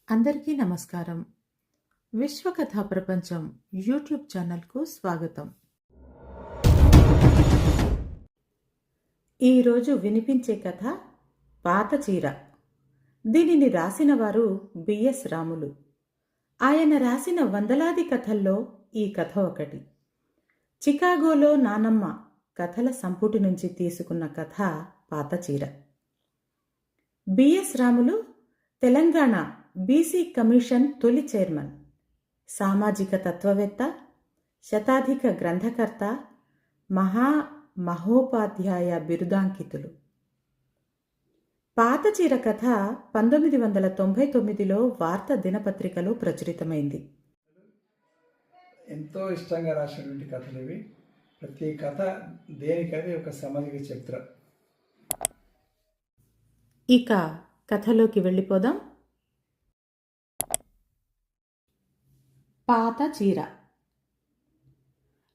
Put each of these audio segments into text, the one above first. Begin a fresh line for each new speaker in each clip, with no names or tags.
అందరికీ నమస్కారం. విశ్వకథా ప్రపంచం యూట్యూబ్ ఛానల్కు స్వాగతం. ఈరోజు వినిపించే కథ పాత చీర. దీనిని రాసిన వారు బిఎస్ రాములు. ఆయన రాసిన వందలాది కథల్లో ఈ కథ ఒకటి. చికాగోలో నానమ్మ కథల సంపుటి నుంచి తీసుకున్న కథ పాత చీర. B S Ramulu Telangana BC commission తొలి చైర్మన్, సామాజిక తత్వవేత్త, శతాధిక గ్రంథకర్త, మహోపాధ్యాయ బిరుదాంకితులు. పాత చీర కథ 1999లో వార్త దినపత్రికలో ప్రచురితమైంది.
ఎంతో ఇష్టంగా రాసినటువంటి కథలు ఇవి. ప్రతి కథ దేనికది ఒక సామాజిక చరిత్ర.
ఇక కథలోకి వెళ్ళిపోదాం. పాత చీర.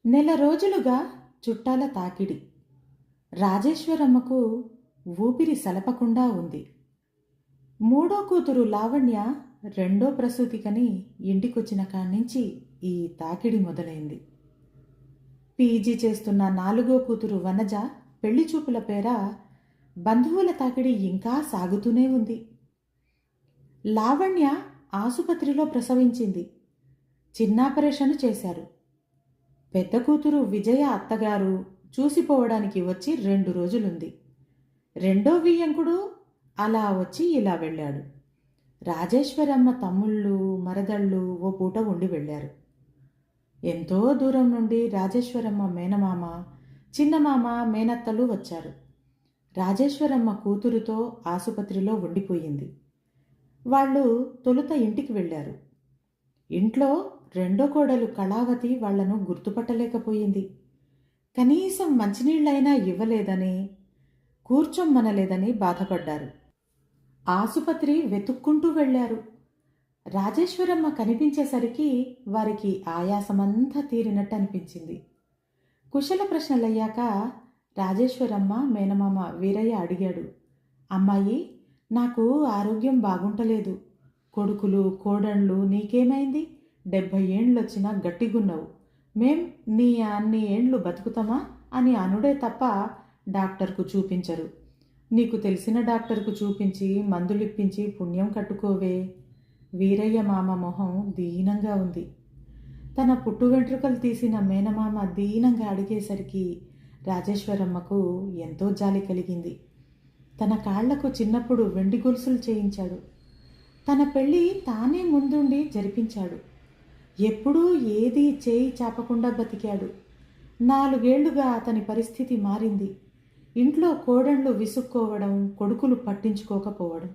నెల రోజులుగా చుట్టాల తాకిడి. రాజేశ్వరమ్మకు ఊపిరి సలపకుండా ఉంది. మూడో కూతురు లావణ్య రెండో ప్రసూతికని ఇంటికొచ్చిన కాడ్నుంచి ఈ తాకిడి మొదలైంది. పీజీ చేస్తున్న నాలుగో కూతురు వనజ పెళ్లి చూపుల పేర బంధువుల తాకిడి ఇంకా సాగుతూనే ఉంది. లావణ్య ఆసుపత్రిలో ప్రసవించింది. చిన్నాపరేషను చేశారు. పెద్ద కూతురు విజయ అత్తగారు చూసిపోవడానికి వచ్చి 2 రోజులుంది. రెండో వియ్యంకుడు అలా వచ్చి ఇలా వెళ్ళాడు. రాజేశ్వరమ్మ తమ్ముళ్ళు మరదళ్ళు ఓ పూట ఉండి వెళ్ళారు. ఎంతో దూరం నుండి రాజేశ్వరమ్మ మేనమామ, చిన్నమామ, మేనత్తలు వచ్చారు. రాజేశ్వరమ్మ కూతురుతో ఆసుపత్రిలో ఉండిపోయింది. వాళ్ళు తొలుత ఇంటికి వెళ్ళారు. ఇంట్లో రెండో కోడలు కళావతి వాళ్లను గుర్తుపట్టలేకపోయింది. కనీసం మంచినీళ్లైనా ఇవ్వలేదని, కూర్చొమ్మనలేదని బాధపడ్డారు. ఆసుపత్రి వెతుక్కుంటూ వెళ్లారు. రాజేశ్వరమ్మ కనిపించేసరికి వారికి ఆయాసమంతా తీరినట్టు అనిపించింది. కుశల ప్రశ్నలయ్యాక రాజేశ్వరమ్మ మేనమామ వీరయ్య అడిగాడు, "అమ్మాయి, నాకు ఆరోగ్యం బాగుంటలేదు. కొడుకులు కోడళ్ళు నీకేమైంది? 70 ఏండ్లొచ్చినా గట్టిగున్నావు. మేం నీ అన్ని ఏండ్లు బతుకుతామా అని అనుడే తప్ప డాక్టర్కు చూపించరు. నీకు తెలిసిన డాక్టర్కు చూపించి మందులిప్పించి పుణ్యం కట్టుకోవే." వీరయ్య మామ మొహం దీనంగా ఉంది. తన పుట్టు వెంట్రుకలు తీసిన మేనమామ దీనంగా అడిగేసరికి రాజేశ్వరమ్మకు ఎంతో జాలి కలిగింది. తన కాళ్లకు చిన్నప్పుడు వెండి గొలుసులు చేయించాడు. తన పెళ్లి తానే ముందుండి జరిపించాడు. ఎప్పుడూ ఏదీ చేయి చాపకుండా బతికాడు. 4 ఏళ్లుగా అతని పరిస్థితి మారింది. ఇంట్లో కోడళ్ళు విసుక్కోవడం, కొడుకులు పట్టించుకోకపోవడం.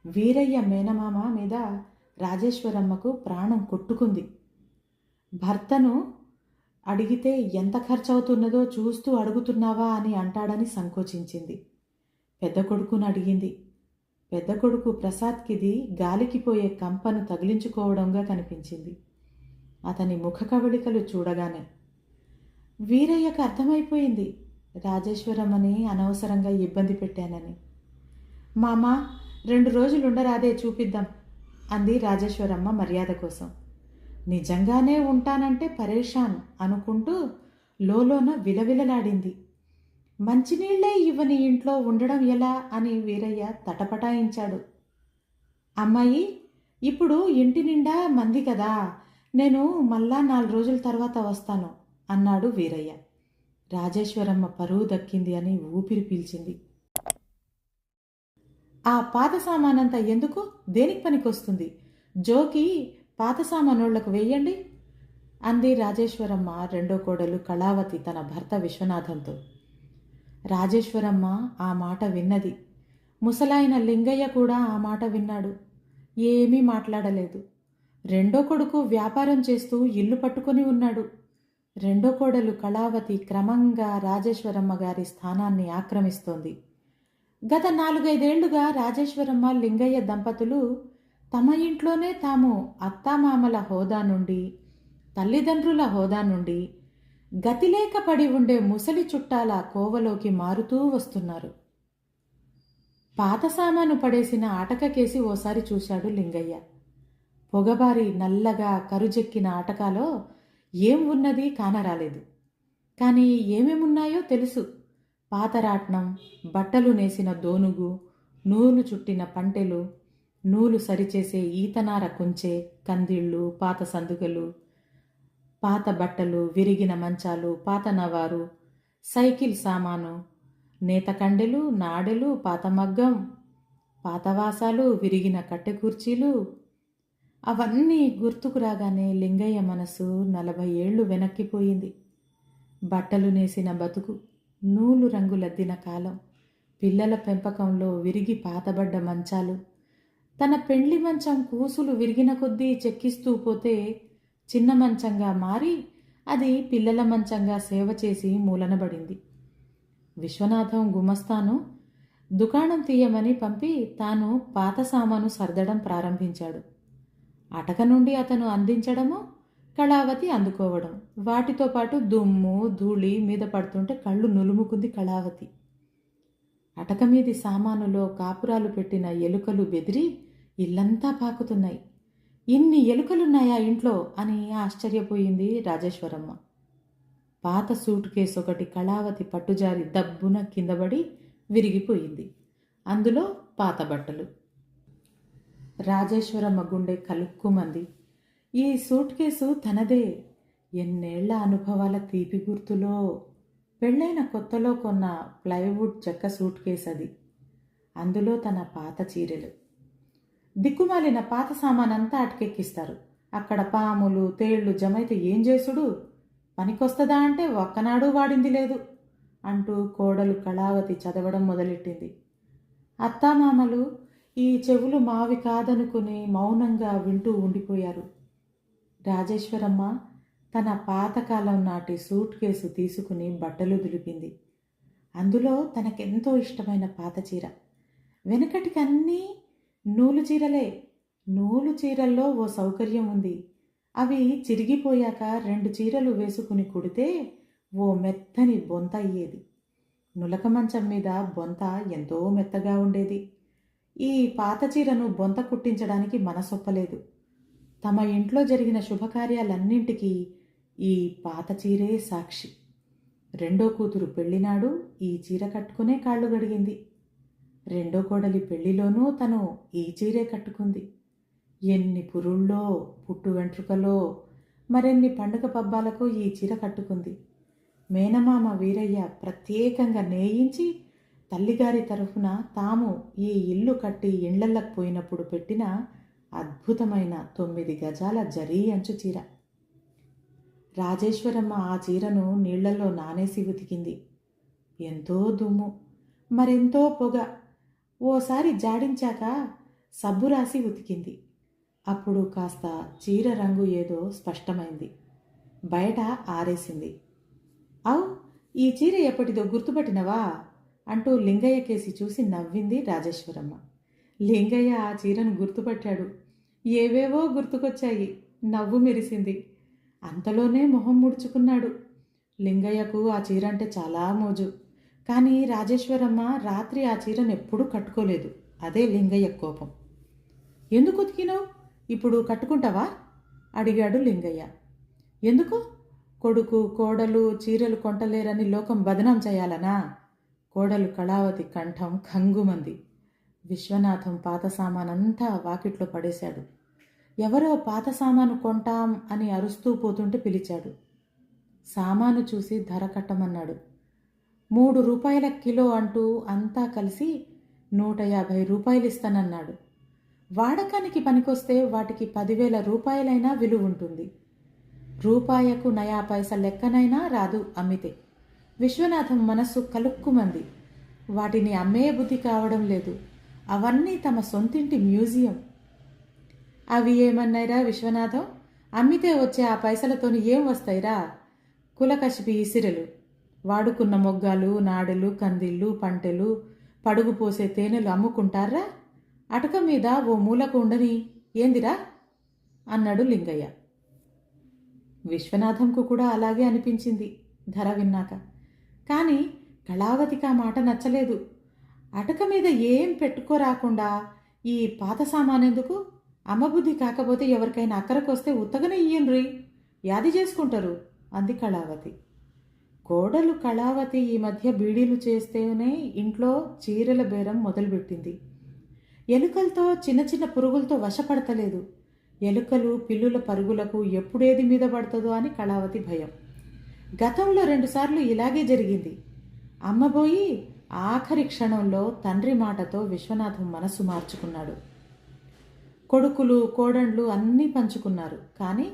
వీరయ్య మేనమామ మీద రాజేశ్వరమ్మకు ప్రాణం కొట్టుకుంది. భర్తను అడిగితే ఎంత ఖర్చవుతున్నదో చూస్తూ అడుగుతున్నావా అని అంటాడని సంకోచించింది. పెద్ద కొడుకును అడిగింది. పెద్ద కొడుకు ప్రసాద్కిది గాలికి పోయే కంపను తగిలించుకోవడంగా కనిపించింది. అతని ముఖ కవళికలు చూడగానే వీరయ్యకు అర్థమైపోయింది రాజేశ్వరమ్మని అనవసరంగా ఇబ్బంది పెట్టానని. "మామా, 2 రోజులుండరాదే, చూపిద్దాం" అంది రాజేశ్వరమ్మ మర్యాద కోసం. నిజంగానే ఉంటానంటే పరేషాన్ అనుకుంటూ లోలోన విలవిలలాడింది. మంచినీళ్లే ఇవ్వని ఇంట్లో ఉండడం ఎలా అని వీరయ్య తటపటాయించాడు. "అమ్మాయి, ఇప్పుడు ఇంటి నిండా మంది కదా, నేను మళ్ళా 4 రోజుల తర్వాత వస్తాను" అన్నాడు వీరయ్య. రాజేశ్వరమ్మ పరువు దక్కింది అని ఊపిరి పీల్చింది. "ఆ పాత సామానంతా ఎందుకు? దేనికి పనికొస్తుంది? జోకి పాత సామానోళ్లకు వెయ్యండి" అంది రాజేశ్వరమ్మ రెండో కోడలు కళావతి తన భర్త విశ్వనాథంతో. రాజేశ్వరమ్మ ఆ మాట విన్నది. ముసలాయన లింగయ్య కూడా ఆ మాట విన్నాడు. ఏమీ మాట్లాడలేదు. రెండో కొడుకు వ్యాపారం చేస్తూ ఇల్లు పట్టుకొని ఉన్నాడు. రెండో కోడలు కళావతి క్రమంగా రాజేశ్వరమ్మ గారి స్థానాన్ని ఆక్రమిస్తోంది. గత 4-5 ఏళ్లుగా రాజేశ్వరమ్మ లింగయ్య దంపతులు తమ ఇంట్లోనే తాము అత్తామామల హోదా నుండి, తల్లిదండ్రుల హోదా నుండి గతిలేక పడి ఉండే ముసలి చుట్టాల కోవలోకి మారుతూ వస్తున్నారు. పాత సామాను పడేసిన అటకకేసి ఓసారి చూశాడు లింగయ్య. పొగబారి నల్లగా కరుజెక్కిన అటకాలో ఏం ఉన్నది కానరాలేదు. కానీ ఏమేమున్నాయో తెలుసు. పాతరాట్నం, బట్టలు నేసిన దోనుగు, నూలు చుట్టిన పంటెలు, నూలు సరిచేసే ఈతనార కుంచె, కందిళ్ళు, పాత సందుగలు, పాత బట్టలు, విరిగిన మంచాలు, పాత నవారు, సైకిల్ సామాను, నేత కండెలు, నాడెలు, పాత మగ్గం, పాతవాసాలు, విరిగిన కట్టె కుర్చీలు. అవన్నీ గుర్తుకు రాగానే లింగయ్య మనసు 40 ఏళ్లు వెనక్కిపోయింది. బట్టలు నేసిన బతుకు, నూలు రంగులద్దిన కాలం, పిల్లల పెంపకంలో విరిగి పాతబడ్డ మంచాలు, తన పెండ్లి మంచం కూసులు విరిగిన కొద్దీ చెక్కిస్తూ పోతే చిన్న మంచంగా మారి అది పిల్లల మంచంగా సేవ చేసి మూలనబడింది. విశ్వనాథం గుమస్తాను దుకాణం తీయమని పంపి తాను పాత సామాను సర్దడం ప్రారంభించాడు. అటక నుండి అతను అందించడము, కళావతి అందుకోవడం. వాటితో పాటు దుమ్ము ధూళి మీద పడుతుంటే కళ్ళు నులుముకుంది కళావతి. అటక మీది సామానులో కాపురాలు పెట్టిన ఎలుకలు బెదిరి ఇల్లంతా పాకుతున్నాయి. ఇన్ని ఎలుకలున్నాయా ఇంట్లో అని ఆశ్చర్యపోయింది రాజేశ్వరమ్మ. పాత సూట్ కేసు ఒకటి కళావతి పట్టుజారి దబ్బున కిందపడి విరిగిపోయింది. అందులో పాత బట్టలు. రాజేశ్వరమ్మ గుండె కలుక్కుమంది. ఈ సూట్ కేసు తనదే. ఎన్నేళ్ల అనుభవాల తీపి గుర్తులో. పెళ్ళైన కొత్తలో కొన్న ప్లైవుడ్ చెక్క సూట్ కేసు అది. అందులో తన పాత చీరలు. దిక్కుమాలిన పాత సామానంతా అటకెక్కిస్తారు. అక్కడ పాములు తేళ్లు జమైతే ఏం చేసుడు? పనికొస్తదా అంటే ఒక్కనాడు వాడింది లేదు అంటూ కోడలు కళావతి చదవడం మొదలెట్టింది. అత్తామామలు ఈ చెవులు మావి కాదనుకుని మౌనంగా వింటూ ఉండిపోయారు. రాజేశ్వరమ్మ తన పాతకాలం నాటి సూట్ కేసు తీసుకుని బట్టలు దులిపింది. అందులో తనకెంతో ఇష్టమైన పాత చీర. వెనకటికి అన్నీ నూలు చీరలే. నూలు చీరల్లో ఓ సౌకర్యం ఉంది. అవి చిరిగిపోయాక 2 చీరలు వేసుకుని కుడితే ఓ మెత్తని బొంత అయ్యేది. నులక మంచం మీద బొంత ఎంతో మెత్తగా ఉండేది. ఈ పాత చీరను బొంత కుట్టించడానికి మనసొప్పలేదు. తమ ఇంట్లో జరిగిన శుభకార్యాలన్నింటికీ ఈ పాత చీరే సాక్షి. రెండో కూతురు పెళ్లినాడు ఈ చీర కట్టుకునే కాళ్ళు గడిగింది. రెండో కోడలి పెళ్లిలోనూ తను ఈ చీరే కట్టుకుంది. ఎన్ని పురుళ్ళో పుట్టు వెంట్రుకలో మరెన్ని పండుగ పబ్బాలకు ఈ చీర కట్టుకుంది. మేనమామ వీరయ్య ప్రత్యేకంగా నేయించి తల్లిగారి తరఫున తాము ఈ ఇల్లు కట్టి ఇండ్లలకు పోయినప్పుడు పెట్టిన అద్భుతమైన 9 గజాల జరీ అంచు చీర. రాజేశ్వరమ్మ ఆ చీరను నీళ్లలో నానేసి ఉతికింది. ఎంతో దుమ్ము, మరెంతో పొగ. ఓసారి జాడించాక సబ్బు రాసి ఉతికింది. అప్పుడు కాస్త చీర రంగు ఏదో స్పష్టమైంది. బయట ఆరేసింది. అవు, ఈ చీర ఎప్పటిదో గుర్తుపట్టినవా అంటూ లింగయ్య కేసి చూసి నవ్వింది రాజేశ్వరమ్మ. లింగయ్య ఆ చీరను గుర్తుపట్టాడు. ఏవేవో గుర్తుకొచ్చాయి. నవ్వు మెరిసింది. అంతలోనే మొహం ముడుచుకున్నాడు. లింగయ్యకు ఆ చీర అంటే చాలా మోజు. కానీ రాజేశ్వరమ్మ రాత్రి ఆ చీరను ఎప్పుడూ కట్టుకోలేదు. అదే లింగయ్య కోపం. ఎందుకు ఉతికినావు? ఇప్పుడు కట్టుకుంటావా అడిగాడు లింగయ్య. ఎందుకు? కొడుకు కోడలు చీరలు కొంటలేరని లోకం బదనాం చేయాలనా? కోడలు కళావతి కంఠం కంగుమంది. విశ్వనాథం పాత సామానంతా వాకిట్లో పడేశాడు. ఎవరో పాత సామాను కొంటాం అని అరుస్తూ పోతుంటే పిలిచాడు. సామాను చూసి ధర కట్టమన్నాడు. 3 రూపాయల కిలో అంటూ అంతా కలిసి 150 రూపాయలు ఇస్తానన్నాడు. వాడకానికి పనికొస్తే వాటికి 10,000 రూపాయలైనా విలువ ఉంటుంది. రూపాయకు నయా పైస లెక్కనైనా రాదు అమ్మితే. విశ్వనాథం మనస్సు కలుక్కుమంది. వాటిని అమ్మే బుద్ధి కావడం లేదు. అవన్నీ తమ సొంతింటి మ్యూజియం. అవి ఏమన్నాయిరా విశ్వనాథం? అమ్మితే వచ్చే ఆ పైసలతోని ఏం వస్తాయిరా? కులకసిపి ఇసిరెలు, వాడుకున్న మొగ్గాలు, నాడెలు, కందిళ్ళు, పంటెలు, పడుగు పోసే తేనెలు అమ్ముకుంటారా? అటక మీద ఓ మూలకు ఉండని ఏందిరా అన్నాడు లింగయ్య. విశ్వనాథంకు కూడా అలాగే అనిపించింది ధర విన్నాక. కానీ కళావతికి ఆ మాట నచ్చలేదు. అటక మీద ఏం పెట్టుకోరాకుండా ఈ పాత సామానెందుకు? అమ్మబుద్ధి కాకపోతే ఎవరికైనా అక్కరకొస్తే ఉత్తగనే ఇయ్యండ్రి, యాది చేసుకుంటారు అంది కళావతి. కోడలు కళావతి ఈ మధ్య బీడీలు చేస్తేనే ఇంట్లో చీరల బేరం మొదలుపెట్టింది. ఎలుకలతో చిన్న చిన్న పురుగులతో వశపడతలేదు. ఎలుకలు పిల్లుల పరుగులకు ఎప్పుడేది మీద పడుతుందో అని కళావతి భయం. గతంలో 2 సార్లు ఇలాగే జరిగింది. అమ్మబోయి ఆఖరి క్షణంలో తండ్రి మాటతో విశ్వనాథం మనసు మార్చుకున్నాడు. కొడుకులు కోడండ్లు అన్నీ పంచుకున్నారు, కానీ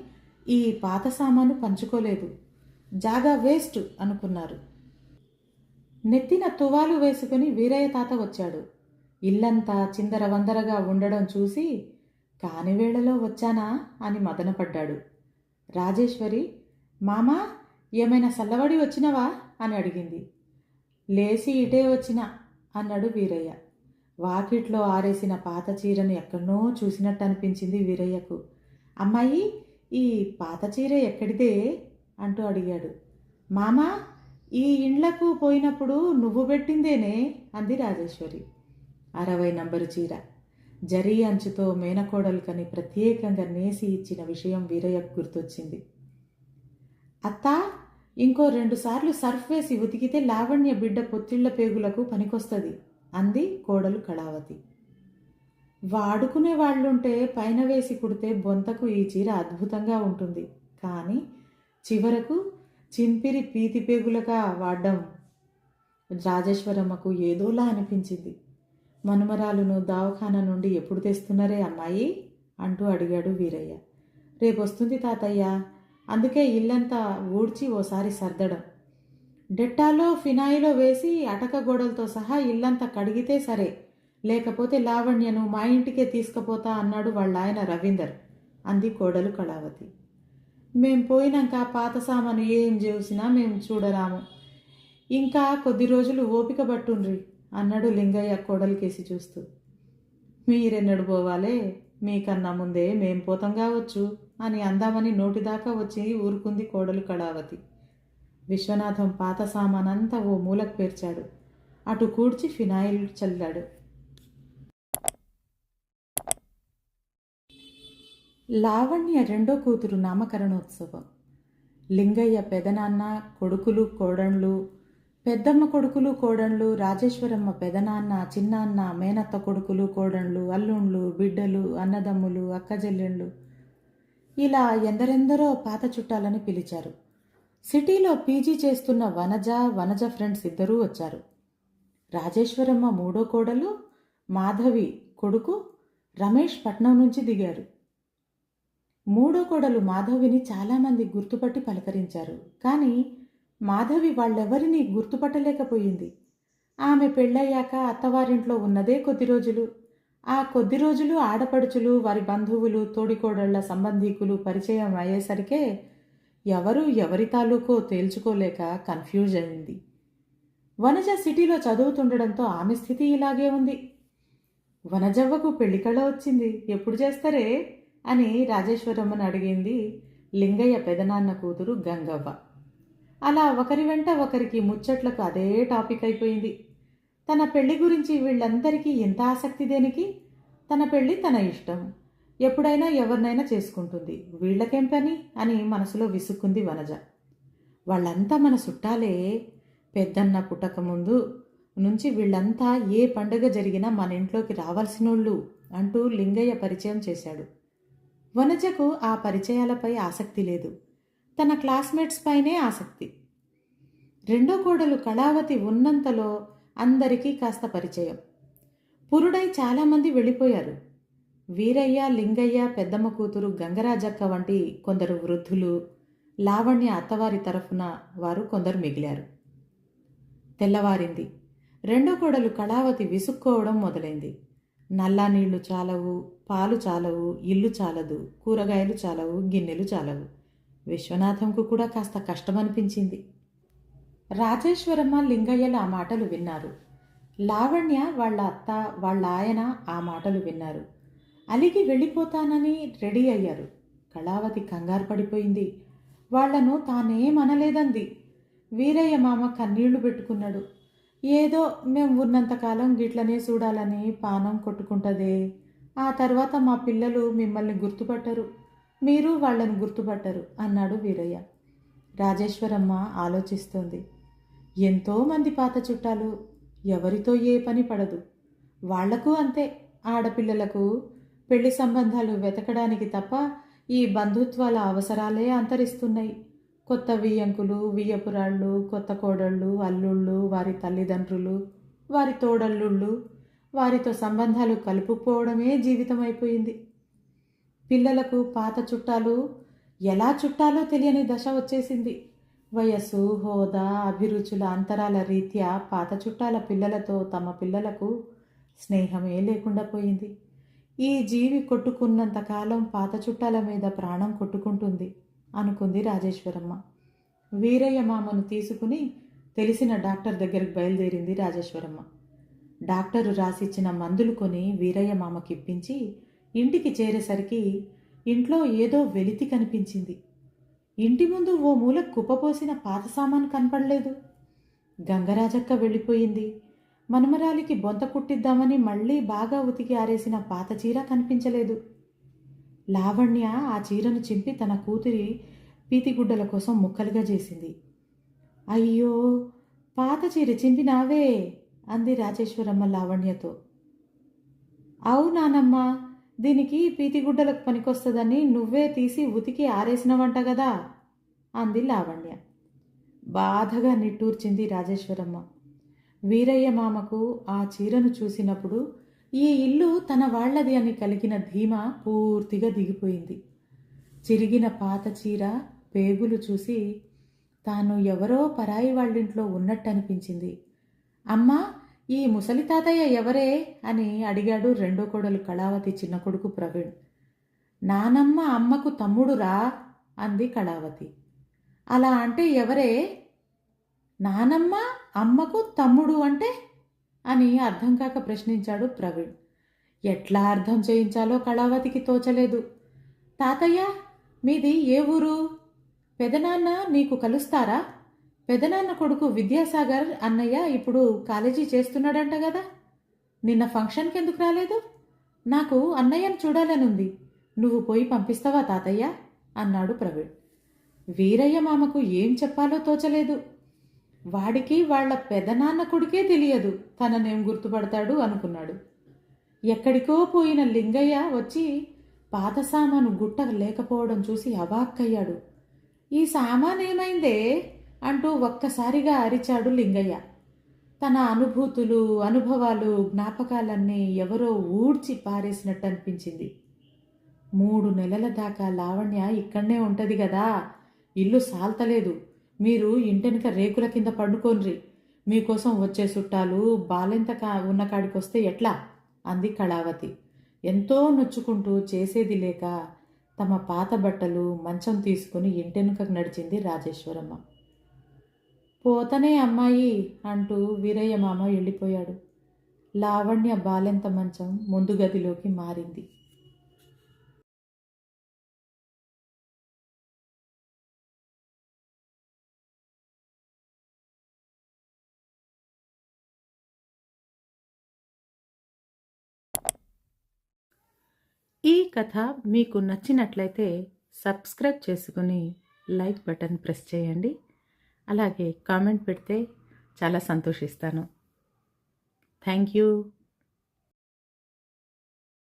ఈ పాత సామాను పంచుకోలేదు. జాగా వేస్ట్ అనుకున్నారు. నెత్తిన తువాలు వేసుకుని వీరయ్య తాత వచ్చాడు. ఇల్లంతా చిందరవందరగా ఉండడం చూసి కానివేళలో వచ్చానా అని మదనపడ్డాడు. రాజేశ్వరి, మామా ఏమైనా సల్లవడి వచ్చినవా అని అడిగింది. లేచి ఇటే వచ్చినా అన్నాడు వీరయ్య. వాకిట్లో ఆరేసిన పాత చీరను ఎక్కడనో చూసినట్టు అనిపించింది వీరయ్యకు. అమ్మాయి, ఈ పాత చీర ఎక్కడిదే అంటూ అడిగాడు. మామా, ఈ ఇండ్లకు పోయినప్పుడు నువ్వు పెట్టిందేనే అంది రాజేశ్వరి. 60 నంబరు చీర, జరీ అంచుతో మేనకోడలుకని ప్రత్యేకంగా నేసి ఇచ్చిన విషయం వీరయ్యకు గుర్తొచ్చింది. అత్తా, ఇంకో 2 సార్లు సర్ఫ్ వేసి ఉతికితే లావణ్య బిడ్డ పొత్తిళ్ల పేగులకు పనికొస్తుంది అంది కోడలు కళావతి. వాడుకునే వాళ్ళుంటే పైన వేసి కుడితే బొంతకు ఈ చీర అద్భుతంగా ఉంటుంది, కానీ చివరకు చింపిరి పీతి పేగులుగా వాడ్డం రాజేశ్వరమ్మకు ఏదోలా అనిపించింది. మనుమరాలును దవాఖానా నుండి ఎప్పుడు తెస్తున్నారే అమ్మాయి అంటూ అడిగాడు వీరయ్య. రేపొస్తుంది తాతయ్య, అందుకే ఇల్లంతా ఊడ్చి ఓసారి సర్దడం. డెట్టాలో ఫినాయిలో వేసి అటక గోడలతో సహా ఇల్లంతా కడిగితే సరే, లేకపోతే లావణ్యను మా ఇంటికే తీసుకుపోతా అన్నాడు వాళ్ళ ఆయన రవీందర్ అంది కోడలు కళావతి. మేం పోయినాక పాత సామాను ఏం చేసినా మేము చూడరాము, ఇంకా కొద్ది రోజులు ఓపిక పట్టుండ్రి అన్నాడు లింగయ్య కోడలికేసి చూస్తూ. మీరెన్నడు పోవాలే, మీకన్నా ముందే మేం పోతాం కావచ్చు అని అందామని నోటిదాకా వచ్చి ఊరుకుంది కోడలు కళావతి. విశ్వనాథం పాత సామానంతా ఓ మూలకు పేర్చాడు. అటు కూడ్చి ఫినాయిల్ చల్లాడు. లావణ్య 2వ కూతురు నామకరణోత్సవం. లింగయ్య పెదనాన్న, కొడుకులు కోడండ్లు, పెద్దమ్మ కొడుకులు కోడండ్లు, రాజేశ్వరమ్మ పెదనాన్న, చిన్నాన్న, మేనత్త కొడుకులు కోడండ్లు, అల్లుండ్లు, బిడ్డలు, అన్నదమ్ములు, అక్కజెల్లెండ్లు, ఇలా ఎందరెందరో పాత చుట్టాలని పిలిచారు. సిటీలో పీజీ చేస్తున్న వనజ ఫ్రెండ్స్ ఇద్దరూ వచ్చారు. రాజేశ్వరమ్మ 3వ కోడలు, మాధవి కొడుకు రమేష్ పట్నం నుంచి దిగారు. 3వ కోడలు మాధవిని చాలామంది గుర్తుపట్టి పలకరించారు, కానీ మాధవి వాళ్ళెవరినీ గుర్తుపట్టలేకపోయింది. ఆమె పెళ్ళయ్యాక అత్తవారింట్లో ఉన్నదే కొద్ది రోజులు. ఆ కొద్ది రోజులు ఆడపడుచులు, వారి బంధువులు, తోడికోడళ్ల సంబంధీకులు పరిచయం అయ్యేసరికే ఎవరు ఎవరి తాలూకో తేల్చుకోలేక కన్ఫ్యూజ్ అయింది. వనజ సిటీలో చదువుతుండడంతో ఆమె స్థితి ఇలాగే ఉంది. వనజవ్వకు పెళ్లికళ వచ్చింది, ఎప్పుడు చేస్తారే అని రాజేశ్వరమ్మను అడిగింది లింగయ్య పెదనాన్న కూతురు గంగవ్వ. అలా ఒకరి వెంట ఒకరికి ముచ్చట్లకు అదే టాపిక్ అయిపోయింది. తన పెళ్లి గురించి వీళ్ళందరికీ ఎంత ఆసక్తి దేనికి? తన పెళ్లి తన ఇష్టం, ఎప్పుడైనా ఎవరినైనా చేసుకుంటుంది, వీళ్ళకేం పని అని మనసులో విసుక్కుంది వనజ. వాళ్ళంతా మన చుట్టాలే, పెద్దన్న పుట్టకముందు నుంచి వీళ్ళంతా ఏ పండుగ జరిగినా మన ఇంట్లోకి రావాల్సినోళ్ళు అంటూ లింగయ్య పరిచయం చేశాడు. వనజకు ఆ పరిచయాలపై ఆసక్తి లేదు, తన క్లాస్మేట్స్ పైనే ఆసక్తి. 2వ కోడలు కళావతి ఉన్నంతలో అందరికీ కాస్త పరిచయం. పురుడై చాలామంది వెళ్ళిపోయారు. వీరయ్య, లింగయ్య, పెద్దమ్మ కూతురు గంగరాజక్క వంటి కొందరు వృద్ధులు, లావణ్య అత్తవారి తరఫున వారు కొందరు మిగిలారు. తెల్లవారింది. 2వ కోడలు కళావతి విసుక్కోవడం మొదలైంది. నల్లా నీళ్లు చాలవు, పాలు చాలవు, ఇల్లు చాలదు, కూరగాయలు చాలవు, గిన్నెలు చాలవు. విశ్వనాథంకు కూడా కాస్త కష్టమనిపించింది. రాజేశ్వరమ్మ, లింగయ్యలు ఆ మాటలు విన్నారు. లావణ్య వాళ్ళ అత్త, వాళ్ళ ఆయన ఆ మాటలు విన్నారు. అలిగి వెళ్ళిపోతానని రెడీ అయ్యారు. కళావతి కంగారు పడిపోయింది. వాళ్లను తానేమనలేదంది. వీరయ్య మామ కన్నీళ్లు పెట్టుకున్నాడు. ఏదో మేము ఉన్నంతకాలం గిట్లనే చూడాలని పానం కొట్టుకుంటదే. ఆ తర్వాత మా పిల్లలు మిమ్మల్ని గుర్తుపట్టరు, మీరు వాళ్ళని గుర్తుపట్టరు అన్నాడు వీరయ్య. రాజేశ్వరమ్మ ఆలోచిస్తోంది. ఎంతోమంది పాత చుట్టాలు, ఎవరితో ఏ పని పడదు. వాళ్లకు అంతే, ఆడపిల్లలకు పెళ్లి సంబంధాలు వెతకడానికి తప్ప ఈ బంధుత్వాల అవసరాలే అంతరిస్తున్నాయి. కొత్త వియ్యంకులు, వియ్యపురాళ్ళు, కొత్త కోడళ్ళు, అల్లుళ్ళు, వారి తల్లిదండ్రులు, వారి తోడల్లుళ్ళు, వారితో సంబంధాలు కలుపుకోవడమే జీవితం అయిపోయింది. పిల్లలకు పాత చుట్టాలు ఎలా చుట్టాలో తెలియని దశ వచ్చేసింది. వయస్సు, హోదా, అభిరుచుల అంతరాల రీత్యా పాత చుట్టాల పిల్లలతో తమ పిల్లలకు స్నేహమే లేకుండా పోయింది. ఈ జీవి కొట్టుకున్నంతకాలం పాత చుట్టాల మీద ప్రాణం కొట్టుకుంటుంది అనుకుంది రాజేశ్వరమ్మ. వీరయ్య మామను తీసుకుని తెలిసిన డాక్టర్ దగ్గరికి బయలుదేరింది రాజేశ్వరమ్మ. డాక్టరు రాసిచ్చిన మందులు కొని వీరయ్య మామకి ఇప్పించి ఇంటికి చేరేసరికి ఇంట్లో ఏదో వెలితి కనిపించింది. ఇంటి ముందు ఓ మూల కుప్పపోసిన పాత సామాను కనపడలేదు. గంగరాజక్క వెళ్ళిపోయింది. మనమరాలికి బొంత కుట్టిద్దామని మళ్ళీ బాగా ఉతికి ఆరేసిన పాత చీర కనిపించలేదు. లావణ్య ఆ చీరను చింపి తన కూతురి పీతిగుడ్డల కోసం ముక్కలుగా చేసింది. అయ్యో, పాత చీర చింపినావే అంది రాజేశ్వరమ్మ లావణ్యతో. అవునానమ్మా, దీనికి పీతిగుడ్డలకు పనికొస్తుందని నువ్వే తీసి ఉతికి ఆరేసినవంట కదా అంది లావణ్య. బాధగా నిట్టూర్చింది రాజేశ్వరమ్మ. వీరయ్య మామకు ఆ చీరను చూసినప్పుడు ఈ ఇల్లు తన వాళ్లది అని కలిగిన ధీమా పూర్తిగా దిగిపోయింది. చిరిగిన పాత చీర పేగులు చూసి తాను ఎవరో పరాయి వాళ్ళింట్లో ఉన్నట్టు అనిపించింది. అమ్మా, ఈ ముసలి తాతయ్య ఎవరే అని అడిగాడు రెండో కోడలు కళావతి చిన్న కొడుకు ప్రవీణ్. నానమ్మ అమ్మకు తమ్ముడురా అంది కళావతి. అలా అంటే ఎవరే? నానమ్మ అమ్మకు తమ్ముడు అంటే అని అర్థం కాక ప్రశ్నించాడు ప్రవీణ్. ఎట్లా అర్థం చేయించాలో కళావతికి తోచలేదు. తాతయ్య, మీది ఏ ఊరు? పెదనాన్న నీకు కలుస్తారా? పెదనాన్న కొడుకు విద్యాసాగర్ అన్నయ్య ఇప్పుడు కాలేజీ చేస్తున్నాడంట కదా. నిన్న ఫంక్షన్కి ఎందుకు రాలేదు? నాకు అన్నయ్యను చూడాలనుంది. నువ్వు పోయి పంపిస్తావా తాతయ్య అన్నాడు ప్రవీణ్. వీరయ్య మామకు ఏం చెప్పాలో తోచలేదు. వాడికి వాళ్ల పెదనాన్న కొడుకే తెలియదు, తననేం గుర్తుపడతాడు అనుకున్నాడు. ఎక్కడికో పోయిన లింగయ్య వచ్చి పాత సామాను గుట్ట లేకపోవడం చూసి అవాక్కయ్యాడు. ఈ సామానేమైందే అంటూ ఒక్కసారిగా అరిచాడు లింగయ్య. తన అనుభూతులు, అనుభవాలు, జ్ఞాపకాలన్నీ ఎవరో ఊడ్చి పారేసినట్టు అనిపించింది. 3 నెలల దాకా లావణ్య ఇక్కడనే ఉంటది కదా, ఇల్లు సాల్తలేదు. మీరు ఇంటెనక రేకుల కింద పండుకోన్రి. మీకోసం వచ్చే చుట్టాలు బాలెంత ఉన్న కాడికొస్తే ఎట్లా అంది కళావతి. ఎంతో నొచ్చుకుంటూ చేసేది లేక తమ పాత బట్టలు మంచం తీసుకుని ఇంటెనుకకు నడిచింది రాజేశ్వరమ్మ. పోతనే అమ్మాయి అంటూ వీరయ్య మామ వెళ్ళిపోయాడు. లావణ్య బాలెంత మంచం ముందు గదిలోకి మారింది. ఈ కథ మీకు నచ్చినట్లయితే సబ్స్క్రైబ్ చేసుకుని లైక్ బటన్ ప్రెస్ చేయండి. అలాగే కామెంట్ పెడితే చాలా సంతోషిస్తాను. Thank you.